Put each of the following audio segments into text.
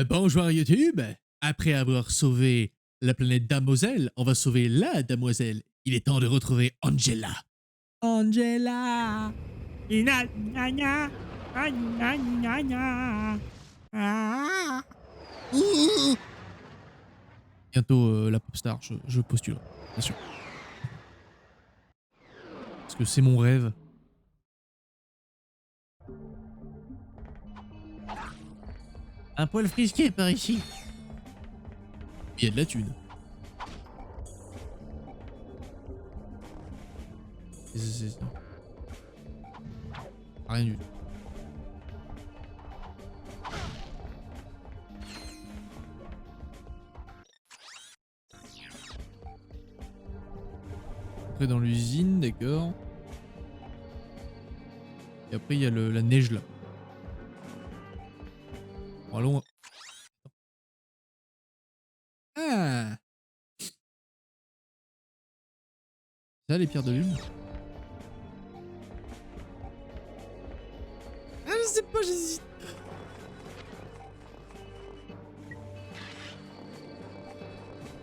Bonjour YouTube. Après avoir sauvé la planète Damoiselle, on va sauver la Damoiselle. Il est temps de retrouver Angela. Angela. Gna, gna, gna. Ah, gna, gna, gna. Ah. Bientôt la pop star, je postule, bien sûr. Parce que c'est mon rêve. Un poil frisqué par ici. Il y a de la thune. C'est rien du tout. Après dans l'usine, d'accord. Et après il y a la neige là. Bon, allons. Ah, ça les pierres de lune. Ah je sais pas, j'hésite.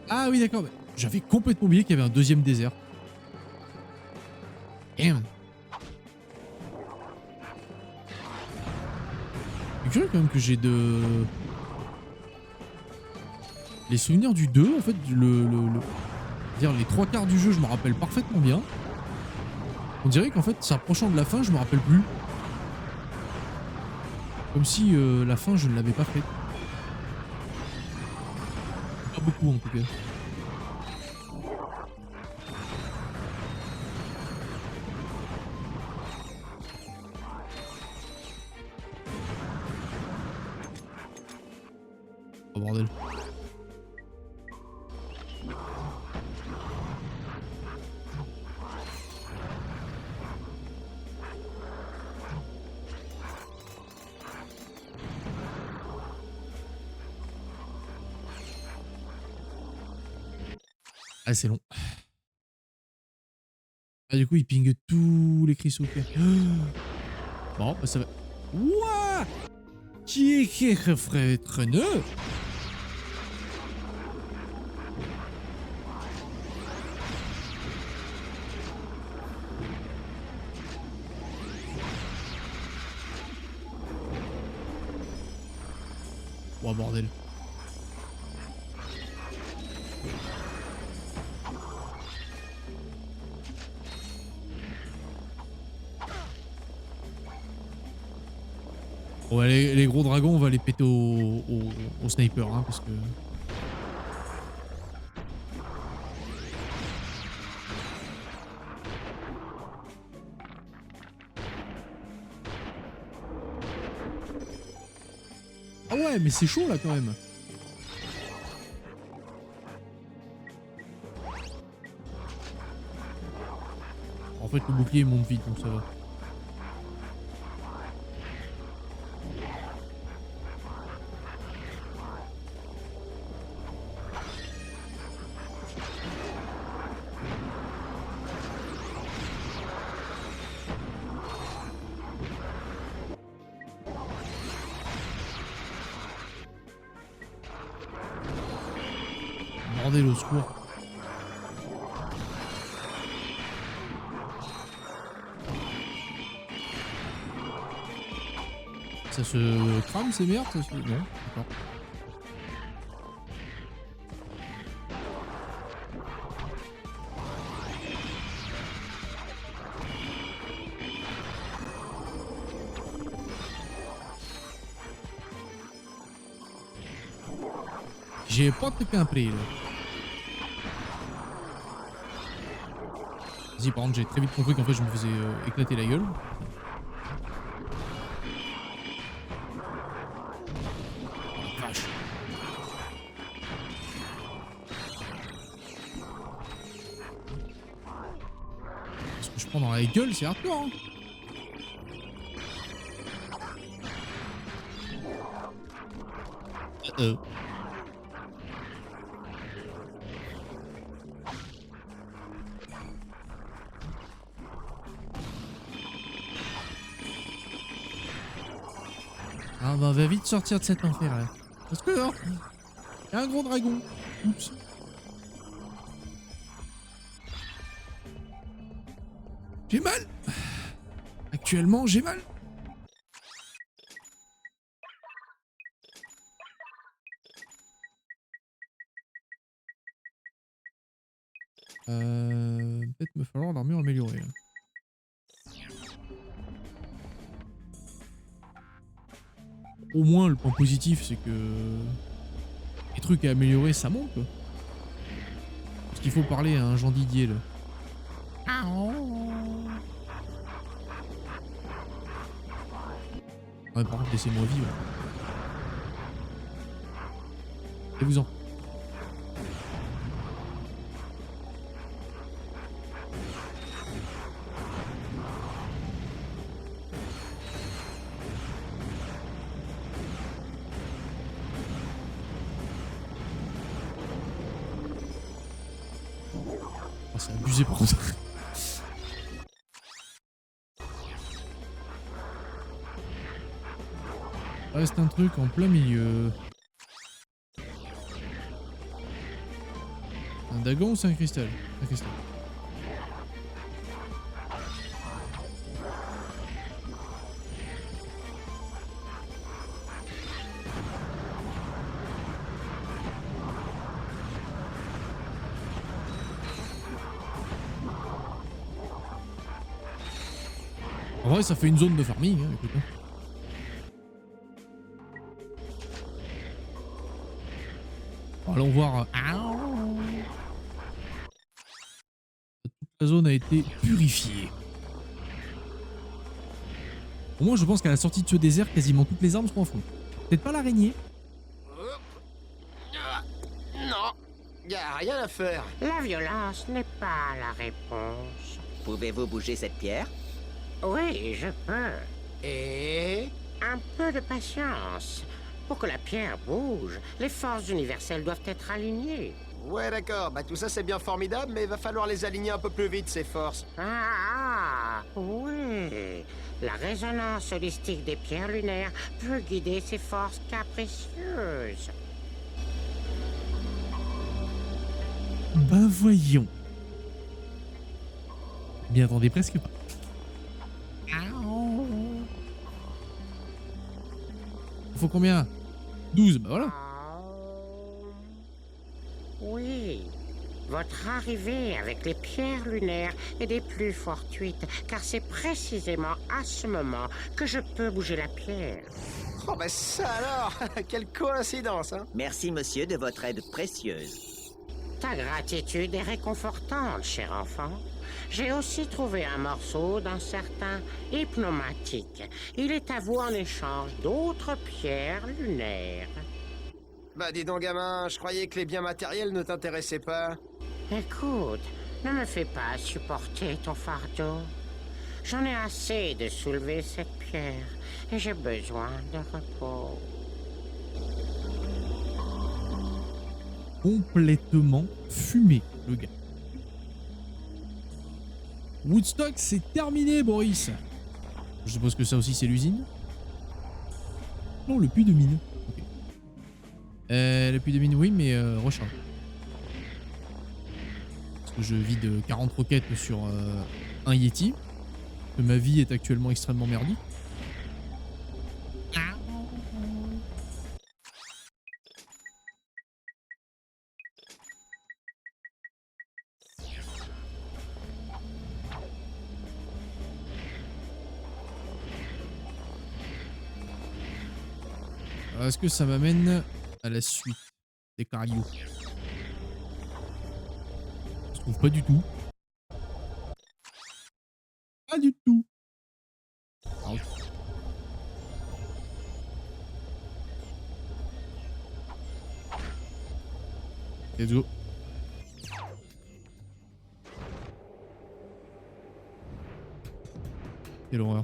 Ah oui d'accord, j'avais complètement oublié qu'il y avait un deuxième désert. Damn. C'est curieux quand même que j'ai les souvenirs du 2, en fait, dire les trois quarts du jeu, je me rappelle parfaitement bien. On dirait qu'en fait, s'approchant de la fin, je me rappelle plus. Comme si la fin, je ne l'avais pas faite. Pas beaucoup en tout cas. Oh bordel. Ah c'est long. Ah du coup il ping tous les cris au cœur. Bon bah ça va. Ouah. Qui est frère traîneux. Oh bordel. Bon, les gros dragons, on va les péter au sniper, hein, parce que... Ah ouais, mais c'est chaud là quand même. En fait, le bouclier monte vite, donc ça va. Bordel au secours. Ça se crame ces merdes, ça se... Non, d'accord. J'ai pas tout compris là. Vas-y, par contre, j'ai très vite compris qu'en fait je me faisais éclater la gueule. Vache. Ce que je prends dans la gueule, c'est hardcore, hein. Ah bah, on va vite sortir de cet enfer là. Parce que non, il y a un gros dragon. Oups. J'ai mal. Actuellement, j'ai mal. Peut-être me falloir l'armure améliorée. Au moins, le point positif, c'est que les trucs à améliorer, ça monte, quoi. Parce qu'il faut parler à un Jean Didier, là. Ouais, par contre, laissez-moi vivre. Et vous en. Oh, c'est abusé par contre. Reste un truc en plein milieu. Un dagon ou c'est un cristal? Un cristal. En vrai, ça fait une zone de farming, hein, écoute. Allons voir. Toute la zone a été purifiée. Au moins, je pense qu'à la sortie de ce désert, quasiment toutes les armes seront en fond. Peut-être pas l'araignée. Non, y a rien à faire. La violence n'est pas la réponse. Pouvez-vous bouger cette pierre? Oui, je peux. Et... Un peu de patience. Pour que la pierre bouge, les forces universelles doivent être alignées. Ouais, d'accord, bah tout ça c'est bien formidable, mais il va falloir les aligner un peu plus vite, ces forces. Oui. La résonance holistique des pierres lunaires peut guider ces forces capricieuses. Ben voyons. M'y attendais presque pas. Faut combien? 12, bah voilà. Oui. Votre arrivée avec les pierres lunaires est des plus fortuites, car c'est précisément à ce moment que je peux bouger la pierre. Oh bah ça alors. Quelle coïncidence, hein. Merci, monsieur, de votre aide précieuse. Ta gratitude est réconfortante, cher enfant. J'ai aussi trouvé un morceau d'un certain hypnomatique. Il est à vous en échange d'autres pierres lunaires. Bah dis donc, gamin, je croyais que les biens matériels ne t'intéressaient pas. Écoute, ne me fais pas supporter ton fardeau. J'en ai assez de soulever cette pierre et j'ai besoin de repos. Complètement fumé, le gars. Woodstock, c'est terminé, Boris. Je suppose que ça aussi, c'est l'usine. Non, le puits de mine. Okay. Le puits de mine, oui, mais recharge. Parce que je vide 40 roquettes sur un Yeti. Que ma vie est actuellement extrêmement merdique. Est-ce que ça m'amène à la suite des Carios? Je trouve pas du tout. Pas du tout. Ah, okay. Let's go. Quelle horreur.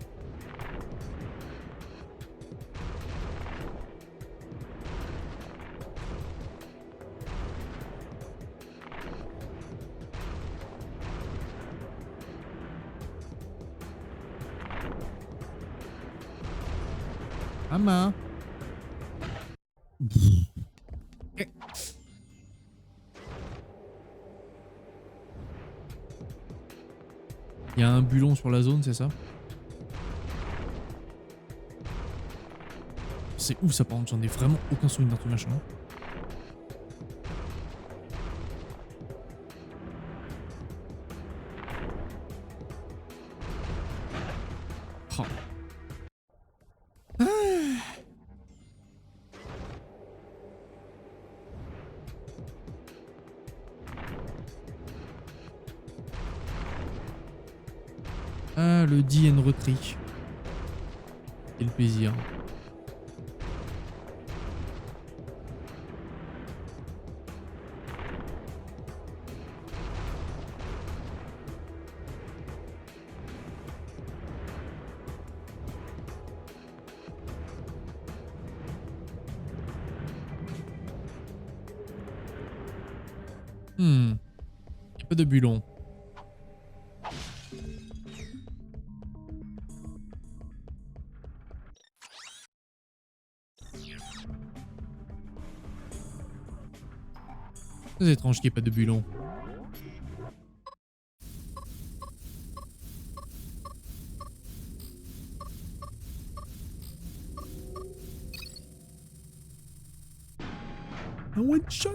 Ama. Il y a un bulon sur la zone, c'est ça? C'est où ça par contre? J'en ai vraiment aucun souvenir dans tout machin. Oh. Ah. Ah, le die and retry. Quel plaisir. Y a pas de bulon. C'est étrange qu'il n'y ait pas de bulon. Un one shot.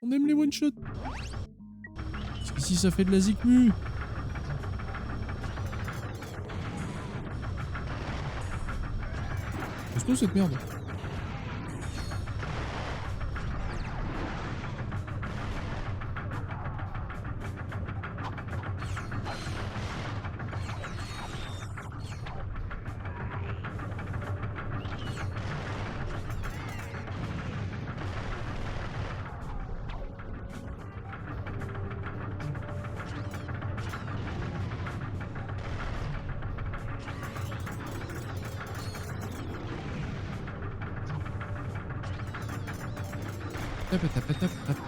On aime les one shot. Parce qu'ici ça fait de la zikmu. Costaud cette merde.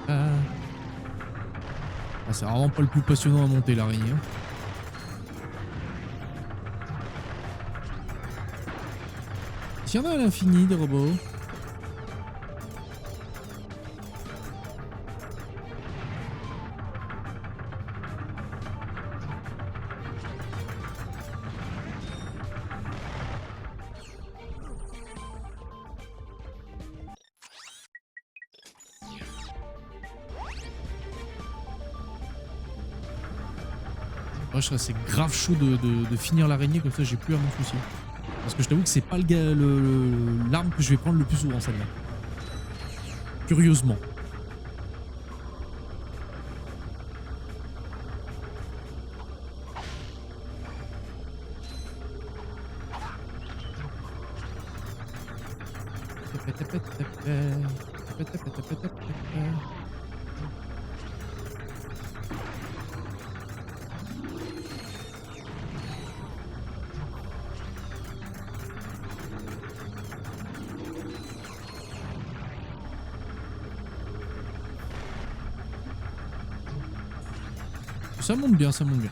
Ah, c'est vraiment pas le plus passionnant à monter l'araignée. S'il y en a à l'infini des robots. Moi, je serais c'est grave chaud de finir l'araignée, comme ça j'ai plus à m'en soucier. Parce que je t'avoue que c'est pas l'arme que je vais prendre le plus souvent, celle-là. Curieusement. Ça monte bien, ça monte bien.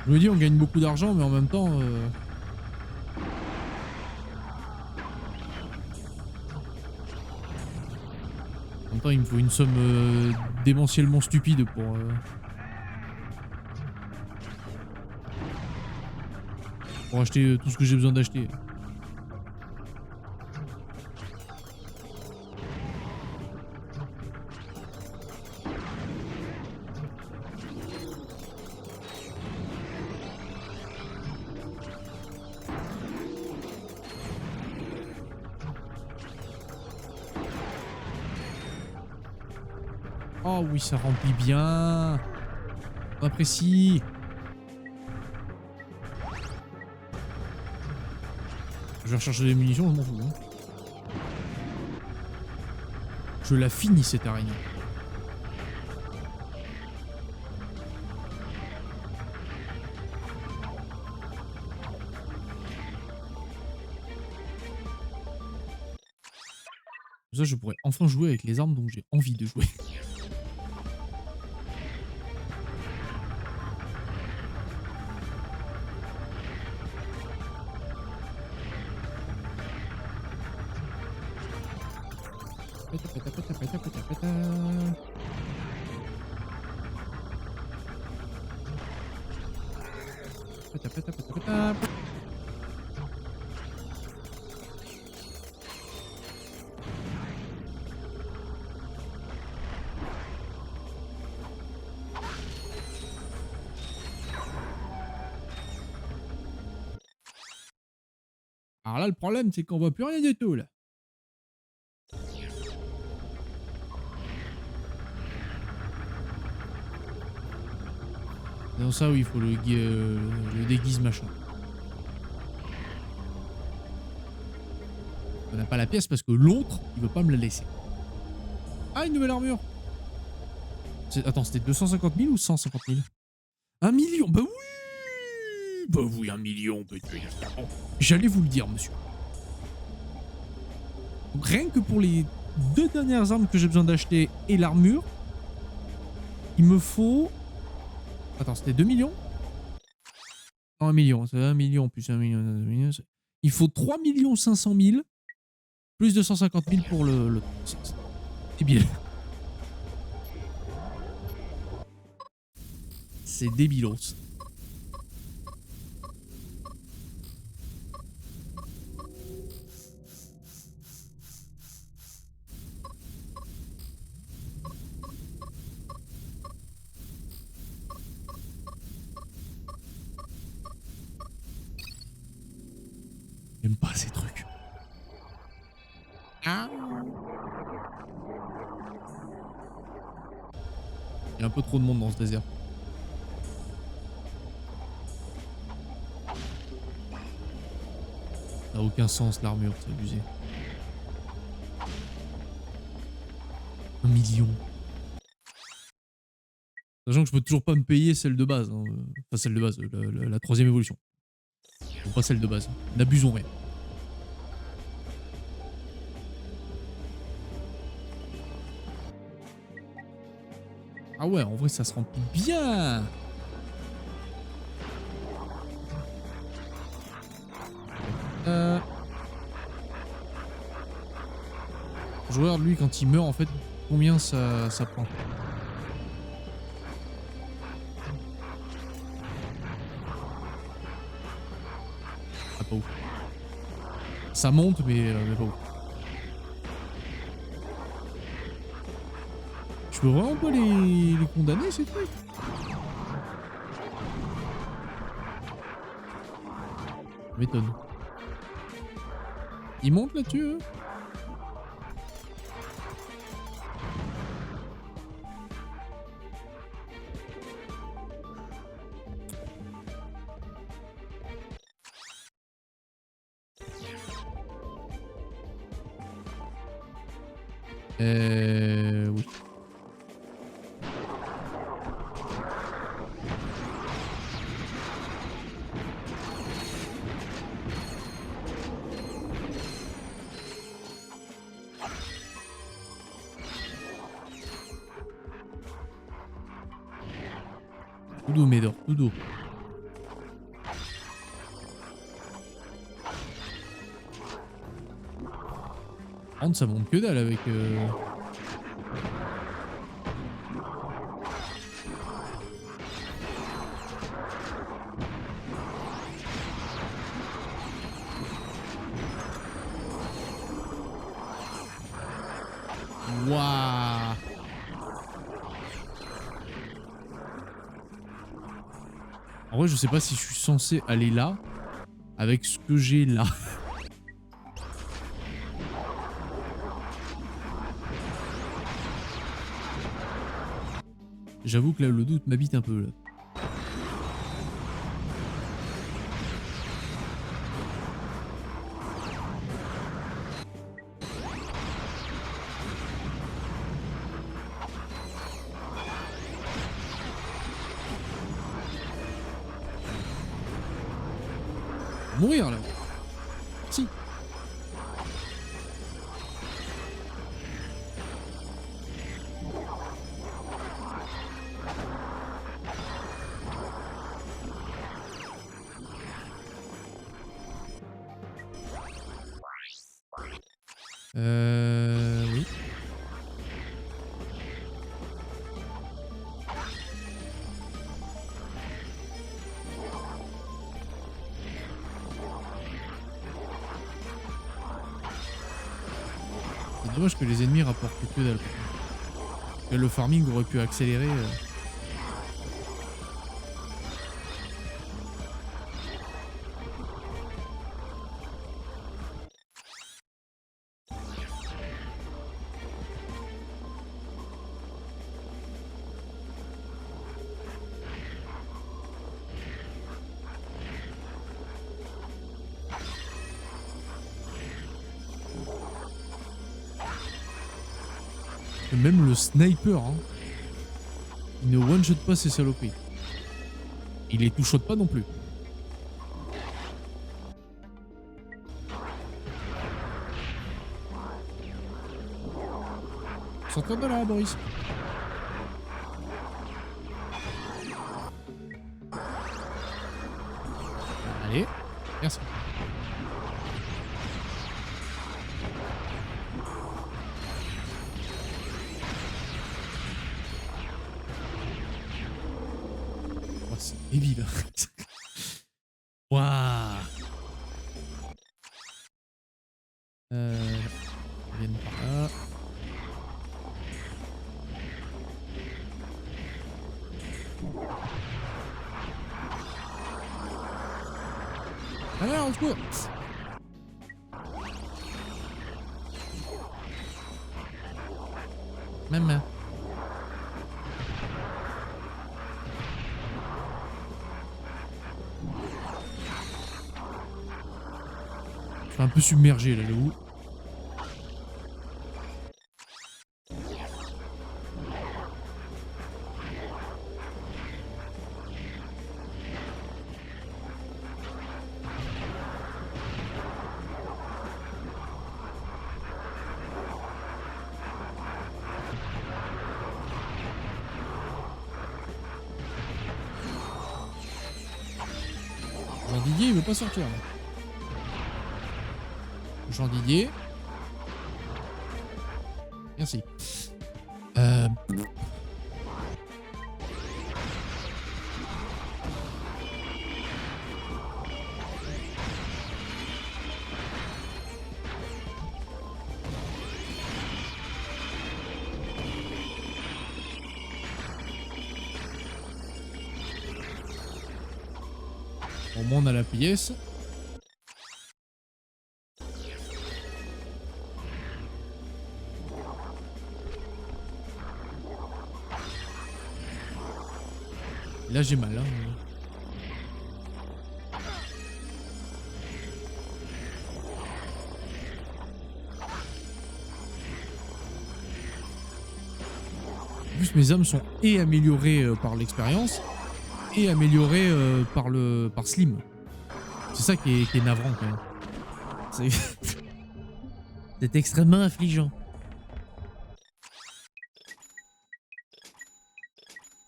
Je me dis, on gagne beaucoup d'argent, mais en même temps... En même temps, il me faut une somme démentiellement stupide pour acheter tout ce que j'ai besoin d'acheter. Oh oui, ça remplit bien. On apprécie. Je vais rechercher des munitions, je m'en fous. Hein. Je la finis cette araignée. Comme ça, je pourrais enfin jouer avec les armes dont j'ai envie de jouer. Alors là, le problème, c'est qu'on voit plus rien du tout, là. C'est dans ça où il faut le déguise machin. On n'a pas la pièce parce que l'autre, il veut pas me la laisser. Ah, une nouvelle armure. Attends, c'était 250 000 ou 150 000? 1 million. Bah oui. Bah oui, 1 million, peut-être. J'allais vous le dire, monsieur. Donc, rien que pour les 2 dernières armes que j'ai besoin d'acheter et l'armure, il me faut... Attends, c'était 2 millions? Non, 1 million. C'est 1 million plus 1 million. Il faut 3 500 000 plus 250 000 pour le... C'est bien. C'est débilos. J'aime pas ces trucs. Ah. Il y a un peu trop de monde dans ce désert. Ça n'a aucun sens l'armure, c'est abusé. 1 million. Sachant que je peux toujours pas me payer celle de base. Hein. Enfin celle de base, la 3ème évolution. Bon, pas celle de base. N'abusons rien. Ah ouais, en vrai ça se remplit bien. Je regarde lui quand il meurt en fait, combien ça prend. Ah pas ouf. Ça monte mais pas ouf. Je peux vraiment pas les condamner ces trucs. Ça m'étonne. Ils montent là-dessus eux? Oui. Tout doux, Médor, tout doux. Par contre, ça monte que dalle avec... Waouh. En vrai, je sais pas si je suis censé aller là avec ce que j'ai là. J'avoue que là, le doute m'habite un peu là. Mourir là. Si. Oui. Dommage que les ennemis rapportent que dalle. Que le farming aurait pu accélérer. Même le sniper, hein, il ne one-shot pas ces saloperies. Il les two-shot pas non plus. Sors-toi de là, Boris. Allez, merci. C'est débile. Waouh. Viennent par là. Allez, on se court. Même. Je suis un peu submergé là, j'avoue. Jean Didier, il veut pas sortir. Jean Didier. Merci. Au moins on a la pièce. Là j'ai mal. Hein. En plus mes armes sont et améliorées par l'expérience et améliorées par Slim. C'est ça qui est navrant quand même. C'est extrêmement affligeant.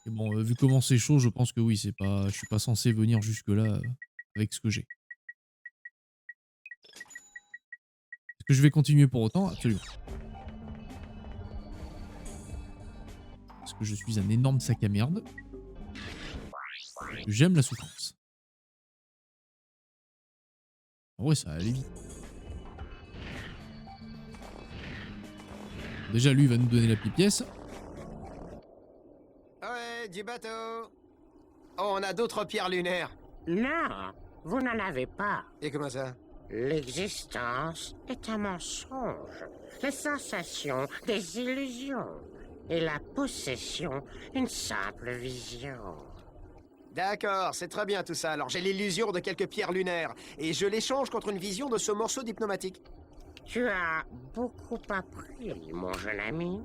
Et bon, vu comment c'est chaud, je pense que oui, je suis pas censé venir jusque là avec ce que j'ai. Est-ce que je vais continuer pour autant? Absolument. Parce que je suis un énorme sac à merde. J'aime la souffrance. En vrai, ça va aller vite. Déjà, lui, il va nous donner la petite pièce. Ouais, du bateau. Oh, on a d'autres pierres lunaires. Non, vous n'en avez pas. Et comment ça? L'existence est un mensonge. Les sensations, des illusions. Et la possession, une simple vision. D'accord, c'est très bien tout ça. Alors j'ai l'illusion de quelques pierres lunaires. Et je l'échange contre une vision de ce morceau d'hypnomatique. Tu as beaucoup appris, mon jeune ami.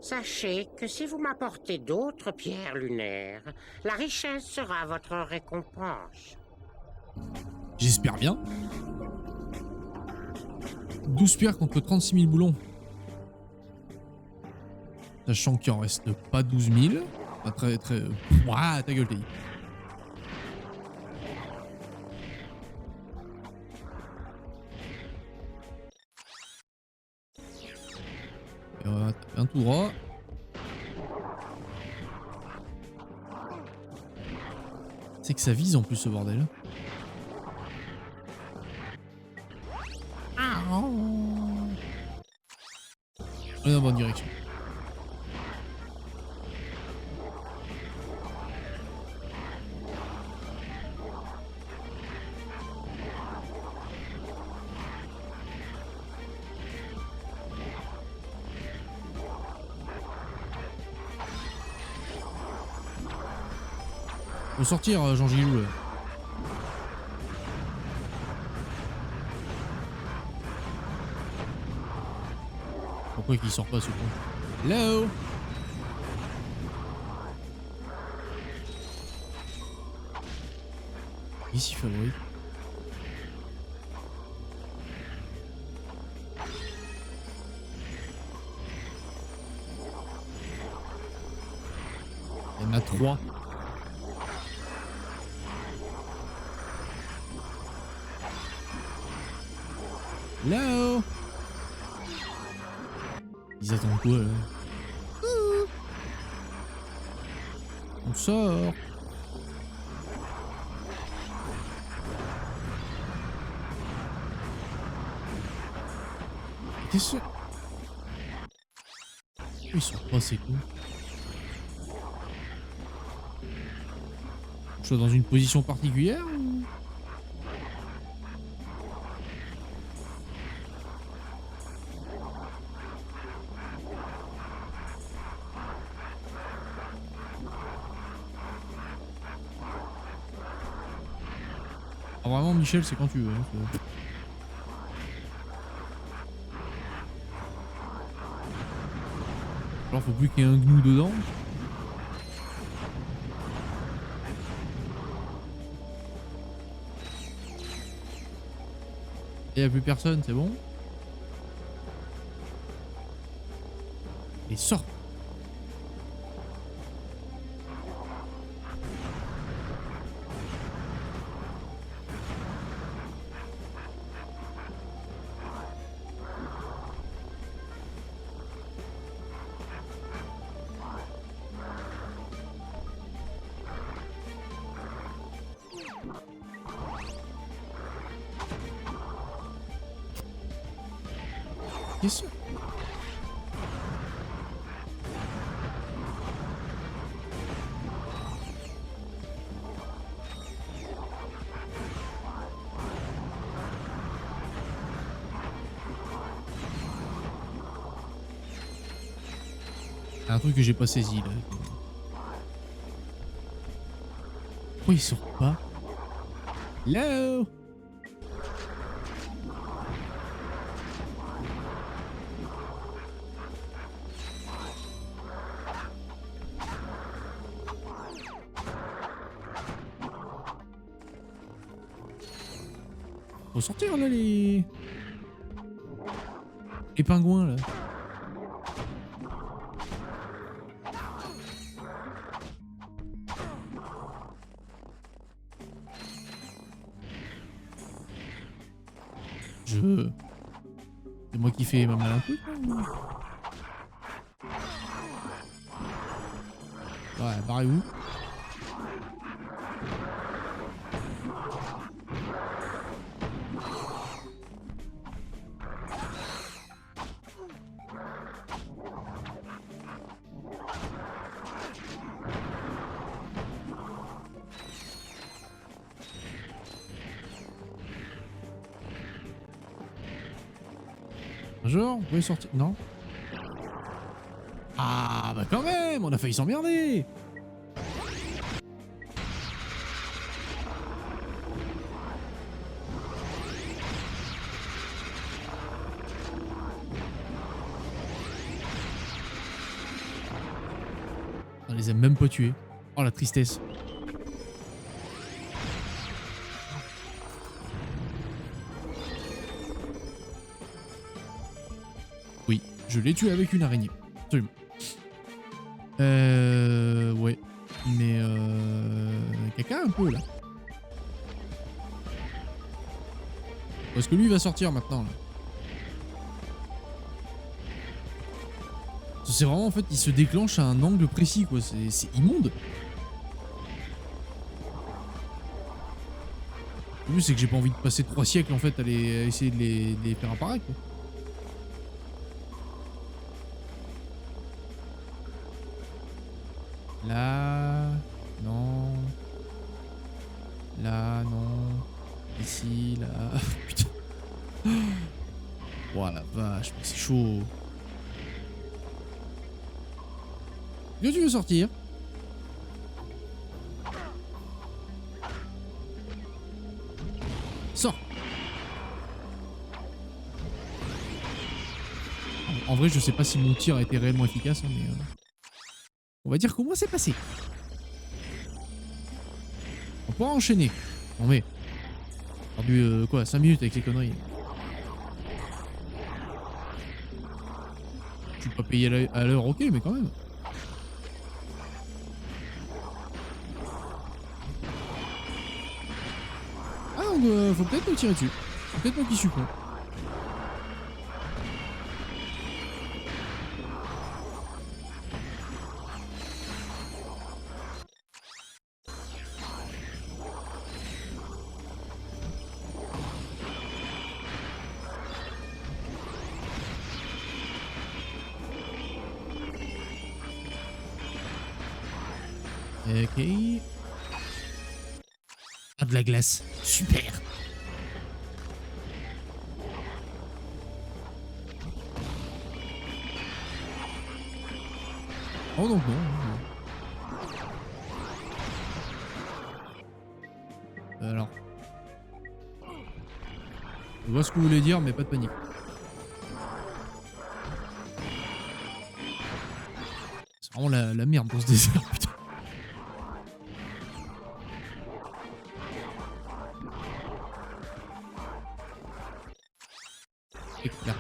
Sachez que si vous m'apportez d'autres pierres lunaires, la richesse sera votre récompense. J'espère bien. 12 pierres contre 36 000 boulons. Sachant qu'il en reste pas 12 000. Pas très très... Ouah, ta gueule, t'es dit. Et on va taper un tout droit. C'est que ça vise en plus ce bordel. bonne direction. Faut sortir, Jean Gilou là. Pourquoi qu'il sort pas ce con? Hello. Ici favori. Il y en a 3. Hello. Ils attendent quoi là? On sort. Qu'est-ce que ils sont pas ces cons. Je suis dans une position particulière ou... Ah, vraiment Michel c'est quand tu veux hein, alors faut plus qu'il y ait un gnou dedans. Et y a plus personne, c'est bon. Et sort. Qu'est-ce que... Un truc que j'ai pas saisi là. Pourquoi il sort pas? Hello. Faut sortir là les pingouins là. C'est moi qui fais ma malin truc là. Ouais, barrez-vous. Bonjour, vous pouvez sortir? Non? Ah bah quand même, on a failli s'emmerder. On les a même pas tués. Oh la tristesse. Oui, je l'ai tué avec une araignée. Absolument. Ouais. Mais caca un peu là. Parce que lui il va sortir maintenant là. C'est vraiment en fait il se déclenche à un angle précis quoi. C'est immonde. Le but c'est que j'ai pas envie de passer 3 siècles en fait à essayer de les faire apparaître quoi. Là... Non... Là, non... Ici, là... Putain... Oh la vache, mais c'est chaud. Est-ce que tu veux sortir? Sors. En vrai, je sais pas si mon tir a été réellement efficace, hein, mais... On va dire qu'au moins c'est passé. On pourra enchaîner. Non mais... Perdu quoi, 5 minutes avec les conneries. Je suis pas payé à l'heure, ok, mais quand même. Ah donc faut peut-être me tirer dessus. Faut peut-être moi qui suis con. Ok. Ah, de la glace. Super. Oh donc non. Alors. Je vois ce que vous voulez dire, mais pas de panique. C'est vraiment la merde dans ce désert, putain. Là.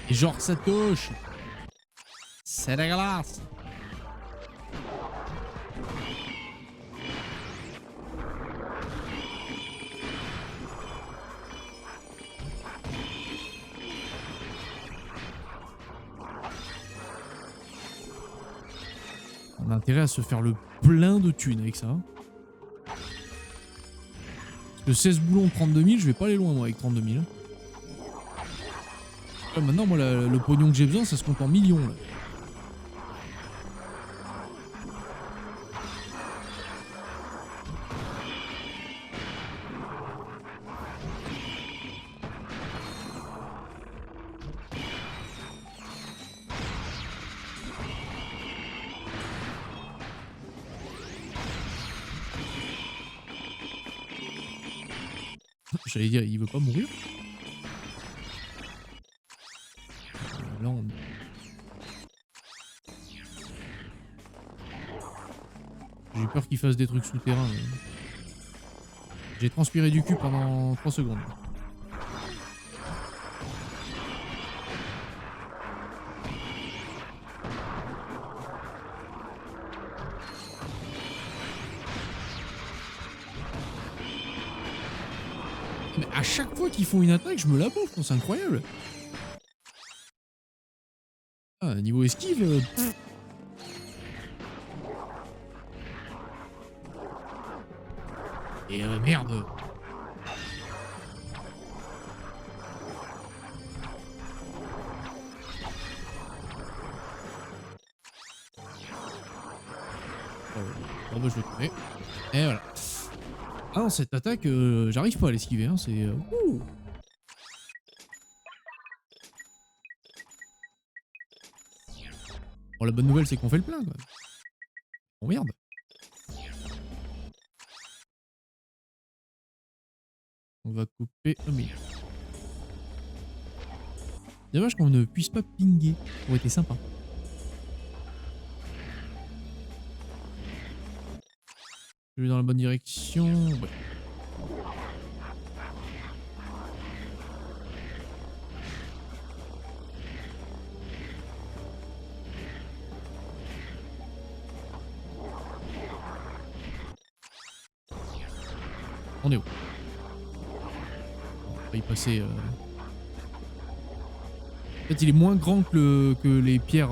Et genre ça touche. C'est dégueulasse. On a intérêt à se faire le plein de thunes avec ça. Parce que 16 boulons, 32 000, je vais pas aller loin moi avec 32 000. Ouais, maintenant moi le pognon que j'ai besoin ça se compte en millions là. J'allais dire, il veut pas mourir. Là, on... J'ai peur qu'il fasse des trucs souterrains. Mais... J'ai transpiré du cul pendant 3 secondes. Mais à chaque fois qu'ils font une attaque, je me la bouffe, c'est incroyable. Ah, niveau esquive... Et merde. Oh bah je le connais. Et voilà. Ah non, cette attaque, j'arrive pas à l'esquiver, hein, c'est... Bon, la bonne nouvelle, c'est qu'on fait le plein, quoi. Oh merde. On va couper au milieu. Dommage qu'on ne puisse pas pinguer. Ça aurait été sympa. Je vais dans la bonne direction. Ouais. On est où? On va y passer. En fait, il est moins grand que les pierres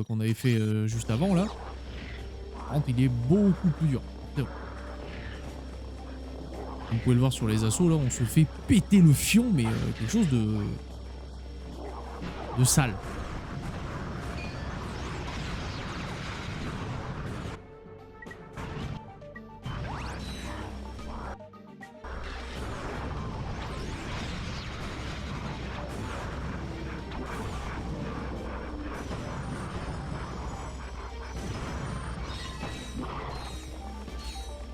qu'on avait fait juste avant là. Par contre, il est beaucoup plus dur. C'est bon. Vous pouvez le voir sur les assauts, là, on se fait péter le fion, mais quelque chose de sale.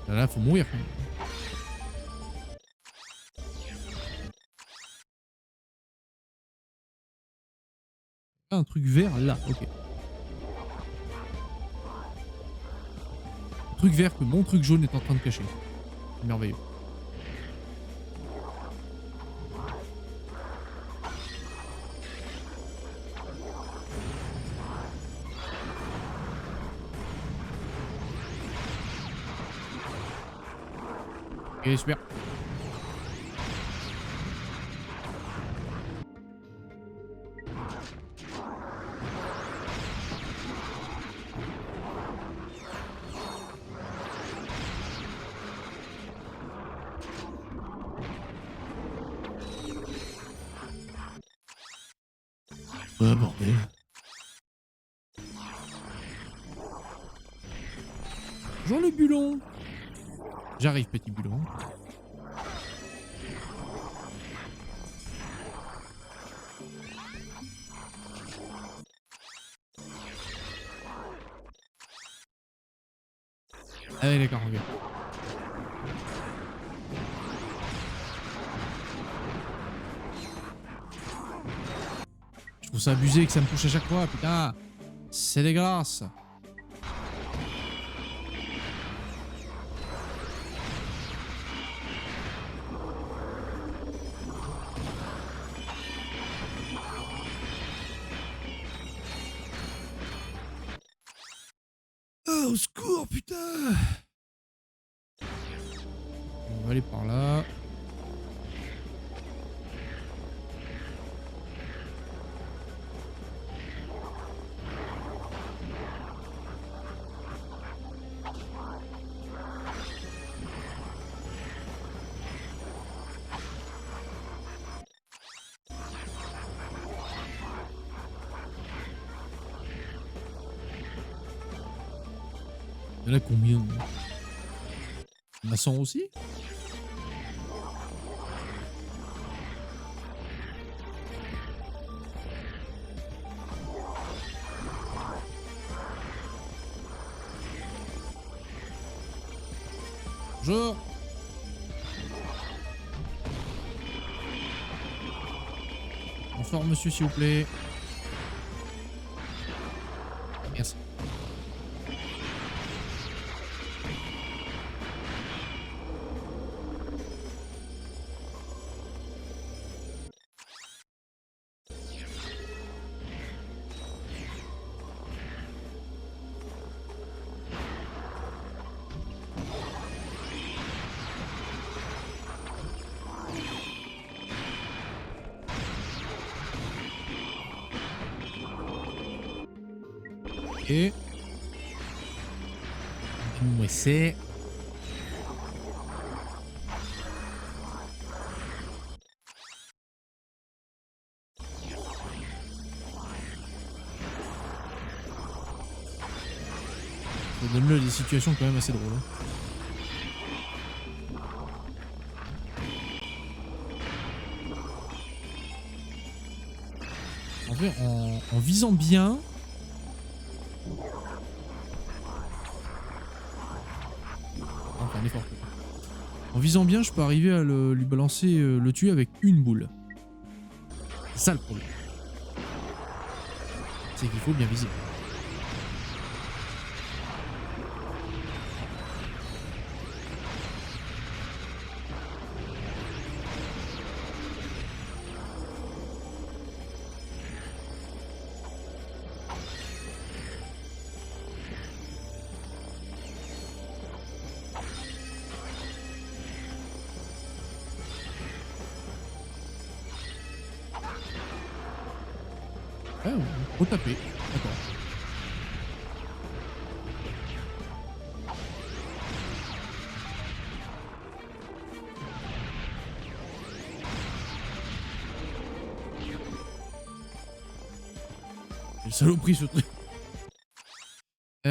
Là, faut mourir. Un truc vert là, ok. Un truc vert que mon truc jaune est en train de cacher. Merveilleux. Ok, super. Ouais, bordel. Bonjour le bulon. J'arrive, petit bulon. Allez, d'accord, on vient. Je trouve ça abusé que ça me touche à chaque fois, putain. C'est dégueulasse. Oh, au secours, putain. On va aller par là. Il y en a combien? Il y en a 100 aussi? Bonjour. Bonsoir monsieur s'il vous plaît. Merci. Et moi c'est ça donne là des situations quand même assez drôles. En fait, en visant bien. En visant bien, je peux arriver à lui balancer, le tuer avec une boule. C'est ça le problème. C'est qu'il faut bien viser. Ah, faut taper. D'accord. Quelle saloperie ce truc. On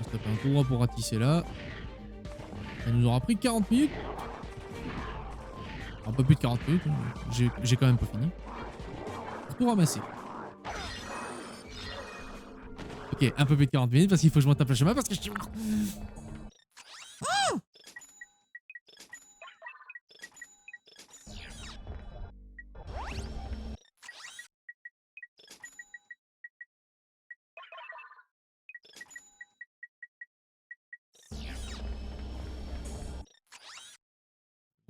se tape un coup droit pour ratisser là. Ça nous aura pris 40 minutes. Un peu plus de 40 minutes. Hein. J'ai quand même pas fini. Pour tout ramasser. Ok, un peu plus de 40 minutes parce qu'il faut que je m'en tape le chemin parce que je suis mort.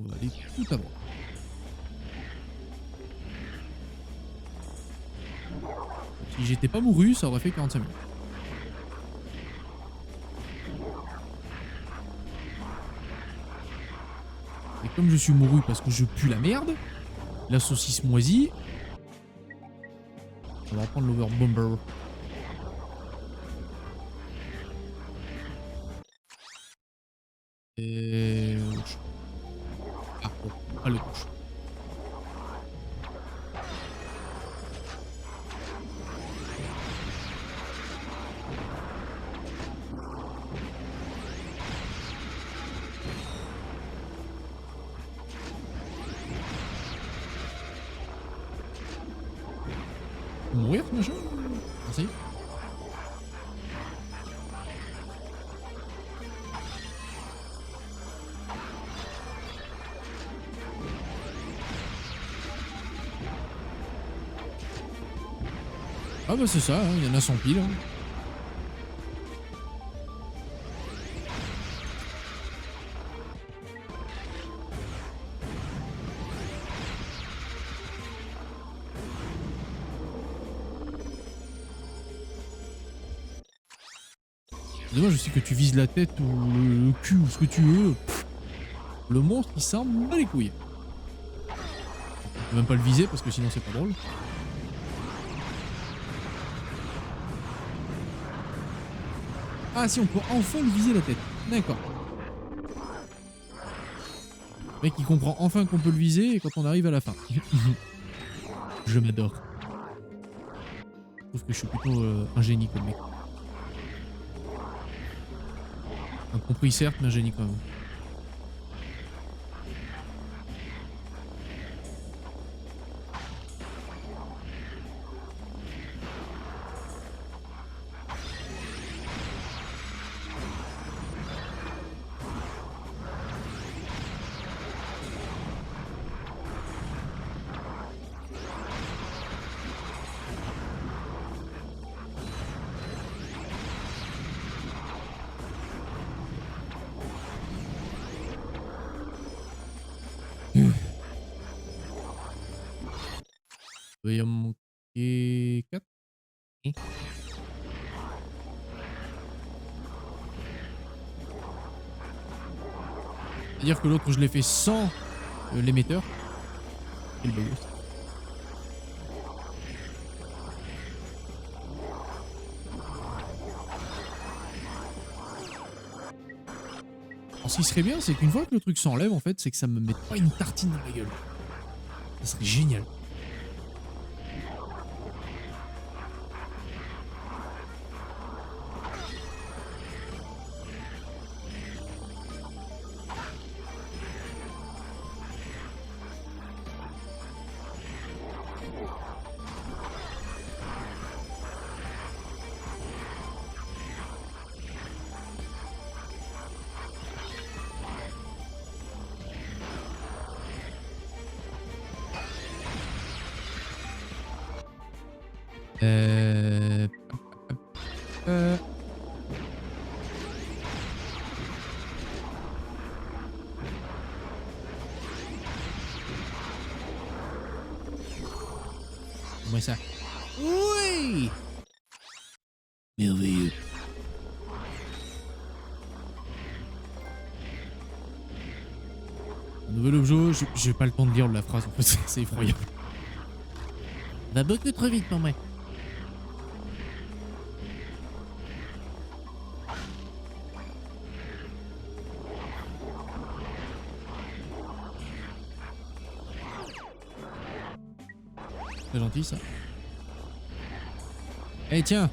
On va aller tout à droite. Si j'étais pas mouru, ça aurait fait 45 minutes. Et comme je suis mouru parce que je pue la merde, la saucisse moisie, on va prendre l'overbomber. Et... ah, bon, pas le gauche. Mourir, ce machin? Merci. Ah bah c'est ça, hein, il y en a 100 piles. Hein. Dommage aussi que tu vises la tête ou le cul ou ce que tu veux. Pff, le monstre il s'en bat les couilles. On peut même pas le viser parce que sinon c'est pas drôle. Ah si, on peut enfin le viser la tête. D'accord. Le mec il comprend enfin qu'on peut le viser et quand on arrive à la fin. Je m'adore. Je trouve que je suis plutôt un génie comme mec. Incompris certes, mais un génie quand même. Il va y en manquer 4. C'est-à-dire que l'autre je l'ai fait sans l'émetteur. Quel bug. Alors ce qui serait bien, c'est qu'une fois que le truc s'enlève, en fait, c'est que ça me mette pas une tartine dans la gueule. Ça serait génial. Euh... Comment ça? Oui! Merveilleux. Un nouvel objet, j'ai pas le temps de lire la phrase en fait, c'est effroyable. Va beaucoup trop vite pour moi. Très gentil ça. Eh tiens.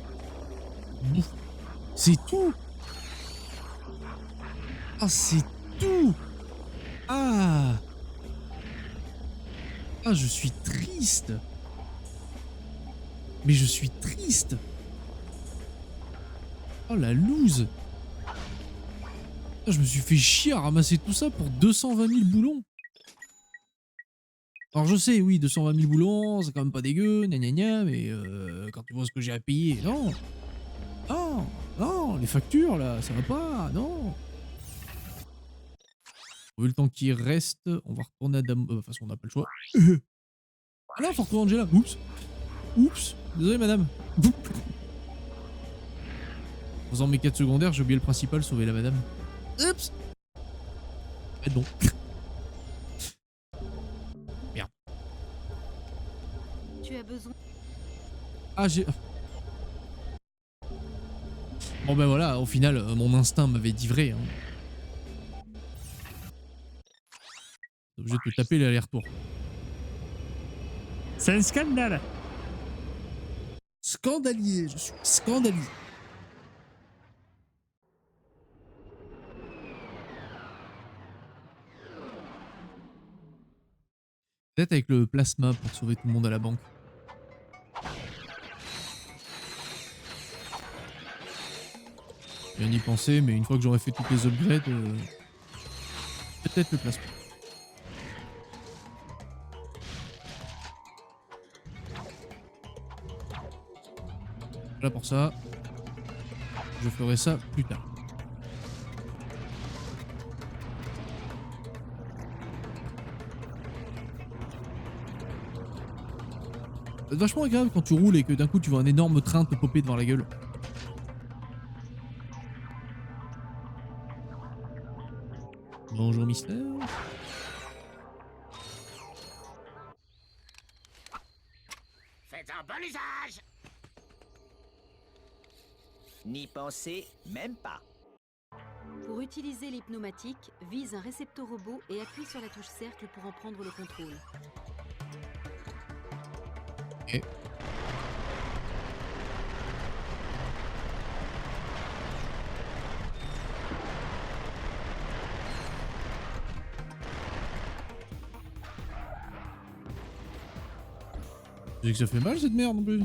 Bouffe. C'est tout. Ah c'est tout. Ah. Ah je suis triste. Mais je suis triste. Oh la loose. Ah, je me suis fait chier à ramasser tout ça pour 220 000 boulons. Alors je sais, oui, 220 000 boulons, c'est quand même pas dégueu, gna gna gna, mais quand tu vois ce que j'ai à payer, non. Non, non, les factures là, ça va pas, non. Vu le temps qui reste, on va retourner à Dame... de toute façon, on n'a pas le choix. Ah là, faut retourner à Angela. Oups. Oups. Désolé, madame. En faisant mes quêtes secondaires, j'ai oublié le principal, sauver la madame. Oups. Eh non. Merde. Tu as besoin. Ah, j'ai... Bon ben voilà, au final, mon instinct m'avait dit vrai. Hein. Je vais te taper l'aller-retour. C'est un scandale. Scandalier, je suis scandalier. Peut-être avec le plasma pour sauver tout le monde à la banque. Bien y penser, mais une fois que j'aurai fait toutes les upgrades, peut-être le plasma. Là pour ça, je ferai ça plus tard. C'est vachement agréable quand tu roules et que d'un coup tu vois un énorme train te popper devant la gueule. Bonjour mystère. Faites un bon usage. N'y pensez même pas. Pour utiliser l'hypnomatique, vise un récepteur-robot et appuie sur la touche cercle pour en prendre le contrôle. Ok. Tu sais que ça fait mal cette merde en plus.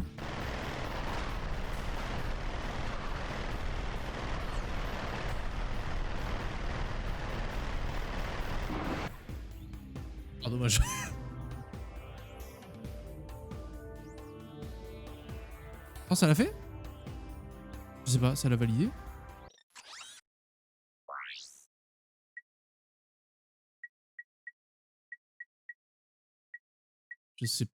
Ah dommage. Oh ça l'a fait? Je sais pas, ça l'a validé? Je sais pas.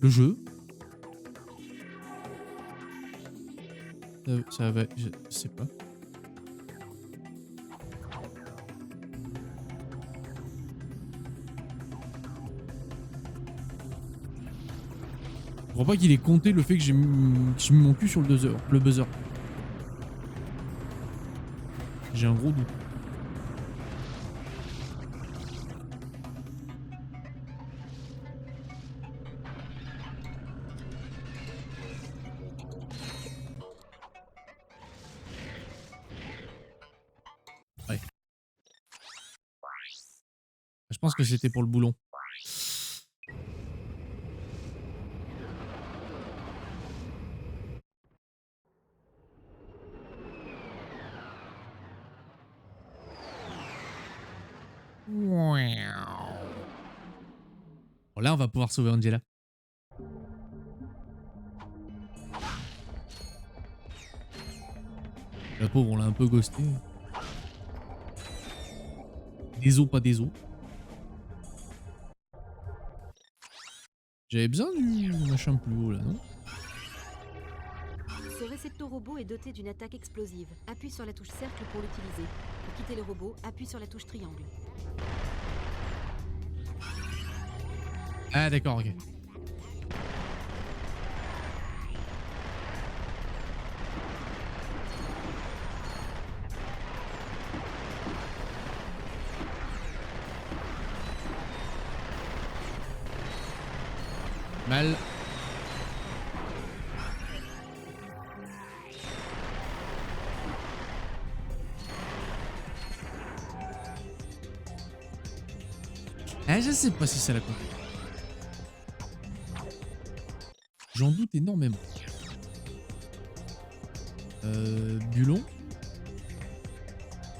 Le jeu. Ça va, je sais pas. Je crois pas qu'il ait compté le fait que j'ai mis mon cul sur le buzzer. J'ai un gros doute. Ouais. Je pense que c'était pour le boulon. Bon, là, on va pouvoir sauver Angela. La pauvre, on l'a un peu ghosté. Des os, pas des os. J'avais besoin du machin plus haut là, non? Ce récepteur-robot est doté d'une attaque explosive. Appuie sur la touche cercle pour l'utiliser. Pour quitter le robot, appuie sur la touche triangle. Ah d'accord, ok. Mal. Ah, je sais pas si ça la compte. J'en doute énormément. Bulon.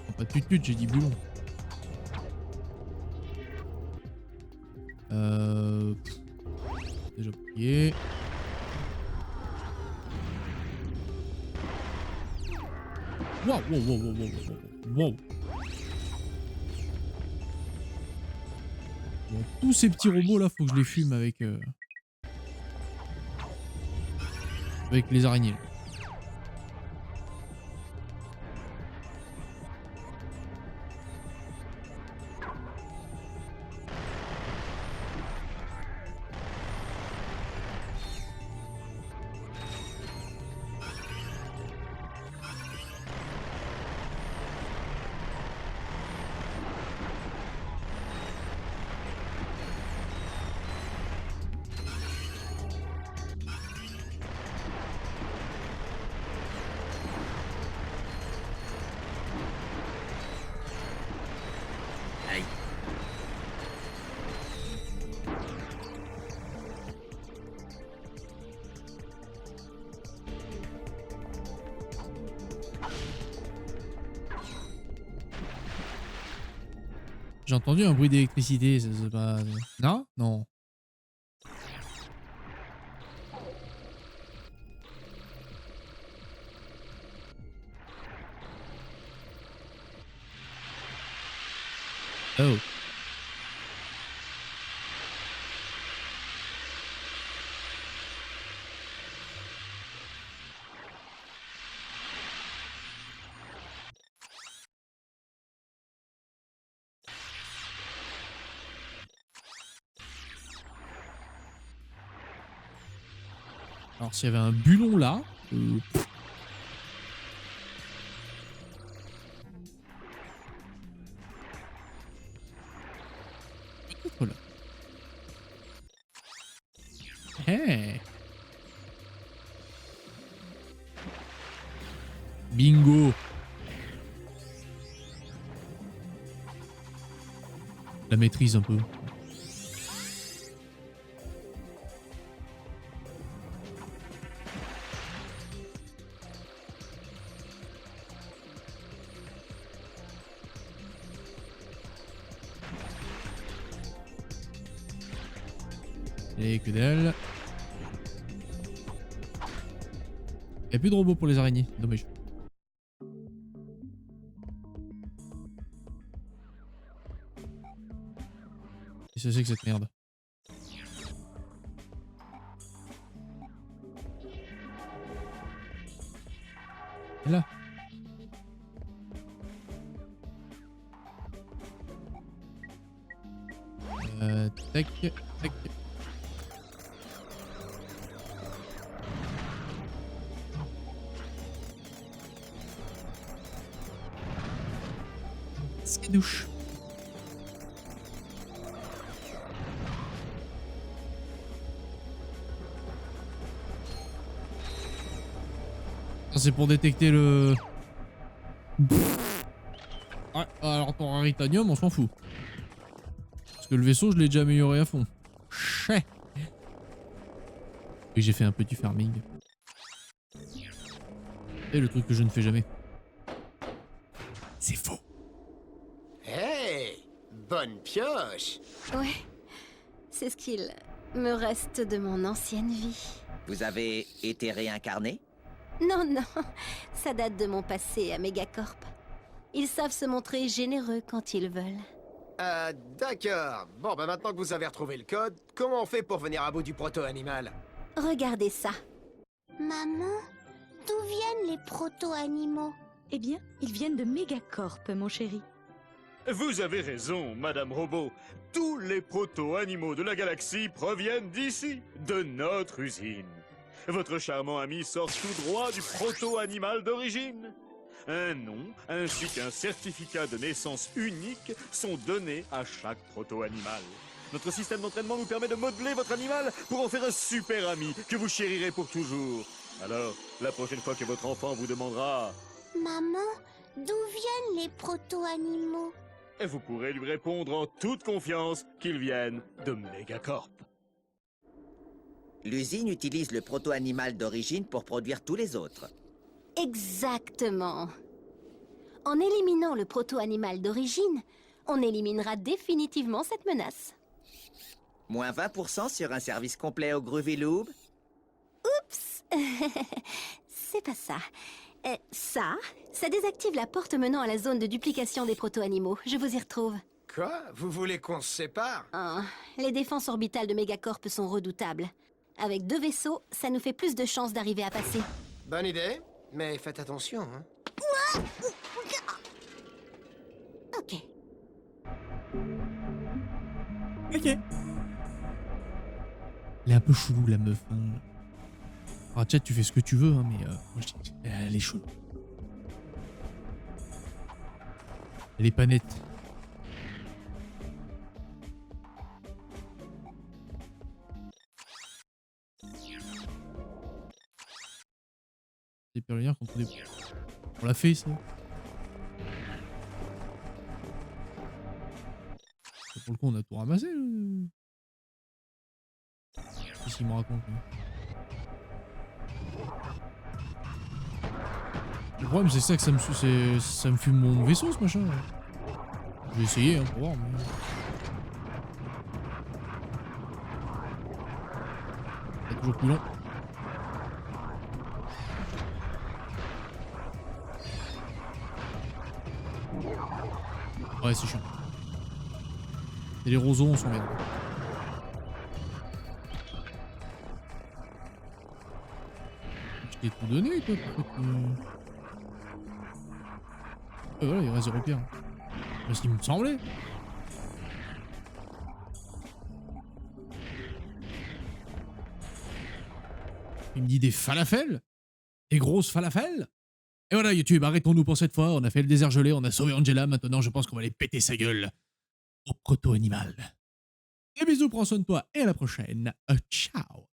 Oh, pas de pute, j'ai dit bulon. Déjà plié. Wow, wow, wow, wow, wow, wow. Bon, tous ces petits robots là, faut que je les fume avec les araignées. J'ai entendu un bruit d'électricité, c'est pas... Non? Non. Oh. Alors s'il y avait un bulon là... Peut-être là. Hey. Bingo. La maîtrise un peu. Et que dalle. Y'a plus de robots pour les araignées, dommage. Qu'est-ce que c'est que cette merde? Et là. Tac, tac. Skadouche. C'est pour détecter le... Ouais, alors ton raritanium, on s'en fout. Parce que le vaisseau, je l'ai déjà amélioré à fond. Chais. Et j'ai fait un petit farming. Et le truc que je ne fais jamais. C'est faux. Hey, bonne pioche. Ouais, c'est ce qu'il me reste de mon ancienne vie. Vous avez été réincarné? Non, non, ça date de mon passé à Megacorp. Ils savent se montrer généreux quand ils veulent. D'accord. Bon, bah maintenant que vous avez retrouvé le code, comment on fait pour venir à bout du proto-animal? Regardez ça. Maman, d'où viennent les proto-animaux? Eh bien, ils viennent de Megacorp, mon chéri. Vous avez raison, Madame Robot. Tous les proto-animaux de la galaxie proviennent d'ici, de notre usine. Votre charmant ami sort tout droit du proto-animal d'origine. Un nom ainsi qu'un certificat de naissance unique sont donnés à chaque proto-animal. Notre système d'entraînement nous permet de modeler votre animal pour en faire un super ami que vous chérirez pour toujours. Alors, la prochaine fois que votre enfant vous demandera, Maman, d'où viennent les proto-animaux? vous pourrez lui répondre en toute confiance qu'ils viennent de Megacorp. L'usine utilise le proto-animal d'origine pour produire tous les autres. Exactement. En éliminant le proto-animal d'origine, on éliminera définitivement cette menace. Moins 20% sur un service complet au Groovy Loob. Oups. C'est pas ça. Ça désactive la porte menant à la zone de duplication des proto-animaux. Je vous y retrouve. Quoi? Vous voulez qu'on se sépare? Ah, les défenses orbitales de Megacorp sont redoutables. Avec 2 vaisseaux, ça nous fait plus de chances d'arriver à passer. Bonne idée, mais faites attention, hein. Ok. Ok. Elle est un peu chelou, la meuf. Hein. Ah, chat, tu fais ce que tu veux, hein, mais moi, je dis, elle est chelou. Elle est pas nette. Des pyroliens contre des... On l'a fait, ça. Pour le coup, on a tout ramassé. Qu'est-ce qu'il me raconte, lui? Le problème, c'est ça que ça me fume mon vaisseau, ce machin. Je vais essayer, hein, pour voir, mais... C'est toujours plus long. Ouais, c'est chiant. Et les roseaux, on s'en merde. Je t'ai tout donné, toi, pourquoi tu... voilà, il reste 0 pierre. C'est ce qu'il me semblait. Il me dit des falafels? Des grosses falafels? Et voilà, YouTube, arrêtons-nous pour cette fois. On a fait le désert gelé, on a sauvé Angela. Maintenant, je pense qu'on va aller péter sa gueule au proto-animal. Des bisous, prends soin de toi et à la prochaine. Ciao.